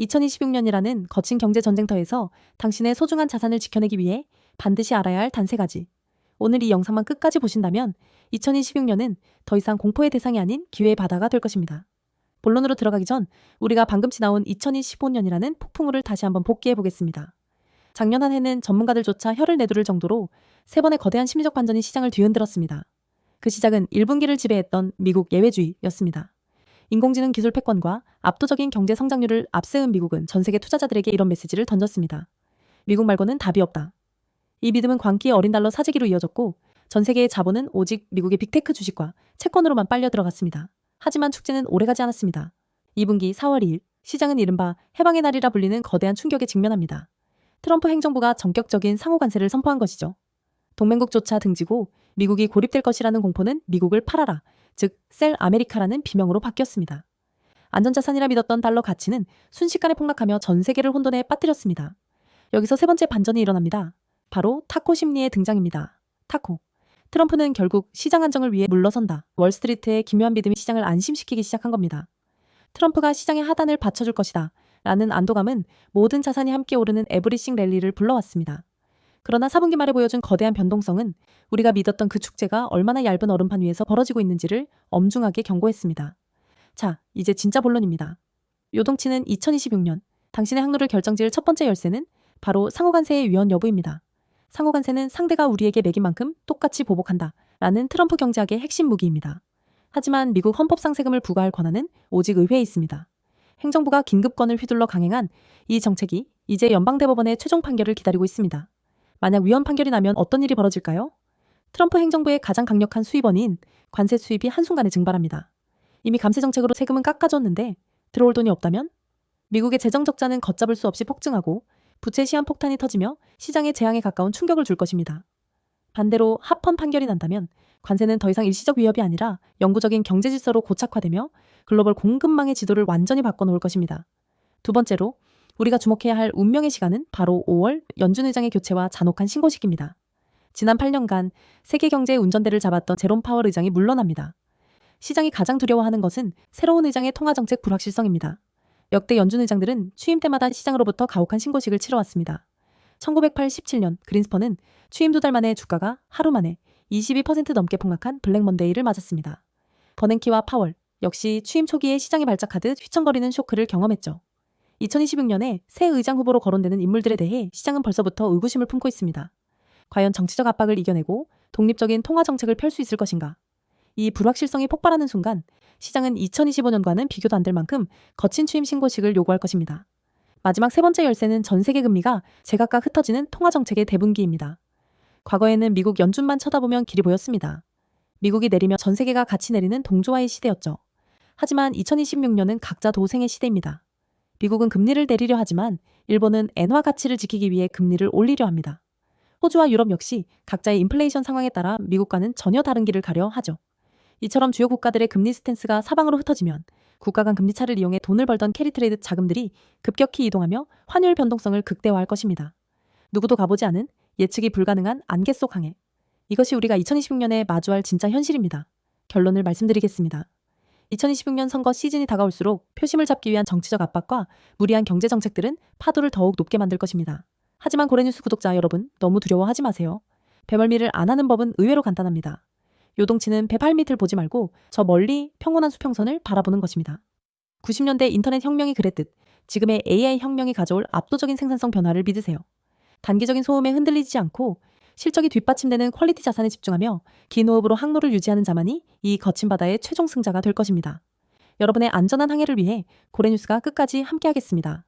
2026년이라는 거친 경제 전쟁터에서 당신의 소중한 자산을 지켜내기 위해 반드시 알아야 할 단 3가지. 오늘 이 영상만 끝까지 보신다면 2026년은 더 이상 공포의 대상이 아닌 기회의 바다가 될 것입니다. 본론으로 들어가기 전 우리가 방금 지나온 2025년이라는 폭풍우를 다시 한번 복기해 보겠습니다. 작년 한 해는 전문가들조차 혀를 내두를 정도로 3번의 거대한 심리적 반전이 시장을 뒤흔들었습니다. 그 시작은 1분기를 지배했던 미국 예외주의였습니다. 인공지능 기술 패권과 압도적인 경제 성장률을 앞세운 미국은 전 세계 투자자들에게 이런 메시지를 던졌습니다. 미국 말고는 답이 없다. 이 믿음은 광기의 어린 달러 사재기로 이어졌고 전 세계의 자본은 오직 미국의 빅테크 주식과 채권으로만 빨려 들어갔습니다. 하지만 축제는 오래가지 않았습니다. 2분기 4월 2일 시장은 이른바 해방의 날이라 불리는 거대한 충격에 직면합니다. 트럼프 행정부가 전격적인 상호 관세를 선포한 것이죠. 동맹국조차 등지고 미국이 고립될 것이라는 공포는 미국을 팔아라, 즉 셀 아메리카라는 비명으로 바뀌었습니다. 안전자산이라 믿었던 달러 가치는 순식간에 폭락하며 전 세계를 혼돈에 빠뜨렸습니다. 여기서 3번째 반전이 일어납니다. 바로 타코 심리의 등장입니다. 타코. 트럼프는 결국 시장 안정을 위해 물러선다. 월스트리트의 기묘한 믿음이 시장을 안심시키기 시작한 겁니다. 트럼프가 시장의 하단을 받쳐줄 것이다 라는 안도감은 모든 자산이 함께 오르는 에브리싱 랠리를 불러왔습니다. 그러나 4분기 말에 보여준 거대한 변동성은 우리가 믿었던 그 축제가 얼마나 얇은 얼음판 위에서 벌어지고 있는지를 엄중하게 경고했습니다. 자, 이제 진짜 본론입니다. 요동치는 2026년, 당신의 항로를 결정지을 첫 번째 열쇠는 바로 상호관세의 위헌 여부입니다. 상호관세는 상대가 우리에게 매긴 만큼 똑같이 보복한다 라는 트럼프 경제학의 핵심 무기입니다. 하지만 미국 헌법상세금을 부과할 권한은 오직 의회에 있습니다. 행정부가 긴급권을 휘둘러 강행한 이 정책이 이제 연방대법원의 최종 판결을 기다리고 있습니다. 만약 위헌 판결이 나면 어떤 일이 벌어질까요? 트럼프 행정부의 가장 강력한 수입원인 관세 수입이 한순간에 증발합니다. 이미 감세 정책으로 세금은 깎아줬는데 들어올 돈이 없다면? 미국의 재정 적자는 걷잡을 수 없이 폭증하고 부채 시한 폭탄이 터지며 시장의 재앙에 가까운 충격을 줄 것입니다. 반대로 합헌 판결이 난다면 관세는 더 이상 일시적 위협이 아니라 영구적인 경제 질서로 고착화되며 글로벌 공급망의 지도를 완전히 바꿔놓을 것입니다. 두 번째로 우리가 주목해야 할 운명의 시간은 바로 5월 연준 의장의 교체와 잔혹한 신고식입니다. 지난 8년간 세계 경제의 운전대를 잡았던 제롬 파월 의장이 물러납니다. 시장이 가장 두려워하는 것은 새로운 의장의 통화정책 불확실성입니다. 역대 연준 의장들은 취임 때마다 시장으로부터 가혹한 신고식을 치러왔습니다. 1987년 그린스펀은 취임 2달 만에 주가가 하루 만에 22% 넘게 폭락한 블랙 먼데이를 맞았습니다. 버냉키와 파월 역시 취임 초기에 시장이 발작하듯 휘청거리는 쇼크를 경험했죠. 2026년에 새 의장 후보로 거론되는 인물들에 대해 시장은 벌써부터 의구심을 품고 있습니다. 과연 정치적 압박을 이겨내고 독립적인 통화 정책을 펼 수 있을 것인가? 이 불확실성이 폭발하는 순간 시장은 2025년과는 비교도 안 될 만큼 거친 취임 신고식을 요구할 것입니다. 마지막 3번째 열쇠는 전 세계 금리가 제각각 흩어지는 통화 정책의 대분기입니다. 과거에는 미국 연준만 쳐다보면 길이 보였습니다. 미국이 내리며 전 세계가 같이 내리는 동조화의 시대였죠. 하지만 2026년은 각자 도생의 시대입니다. 미국은 금리를 내리려 하지만 일본은 엔화 가치를 지키기 위해 금리를 올리려 합니다. 호주와 유럽 역시 각자의 인플레이션 상황에 따라 미국과는 전혀 다른 길을 가려 하죠. 이처럼 주요 국가들의 금리 스탠스가 사방으로 흩어지면 국가 간 금리 차를 이용해 돈을 벌던 캐리 트레이드 자금들이 급격히 이동하며 환율 변동성을 극대화할 것입니다. 누구도 가보지 않은 예측이 불가능한 안개 속 항해. 이것이 우리가 2026년에 마주할 진짜 현실입니다. 결론을 말씀드리겠습니다. 2026년 선거 시즌이 다가올수록 표심을 잡기 위한 정치적 압박과 무리한 경제 정책들은 파도를 더욱 높게 만들 것입니다. 하지만 고래뉴스 구독자 여러분, 너무 두려워하지 마세요. 배멀미를 안 하는 법은 의외로 간단합니다. 요동치는 배 발밑을 보지 말고 저 멀리 평온한 수평선을 바라보는 것입니다. 90년대 인터넷 혁명이 그랬듯 지금의 AI 혁명이 가져올 압도적인 생산성 변화를 믿으세요. 단기적인 소음에 흔들리지 않고 실적이 뒷받침되는 퀄리티 자산에 집중하며 긴 호흡으로 항로를 유지하는 자만이 이 거친 바다의 최종 승자가 될 것입니다. 여러분의 안전한 항해를 위해 고래뉴스가 끝까지 함께하겠습니다.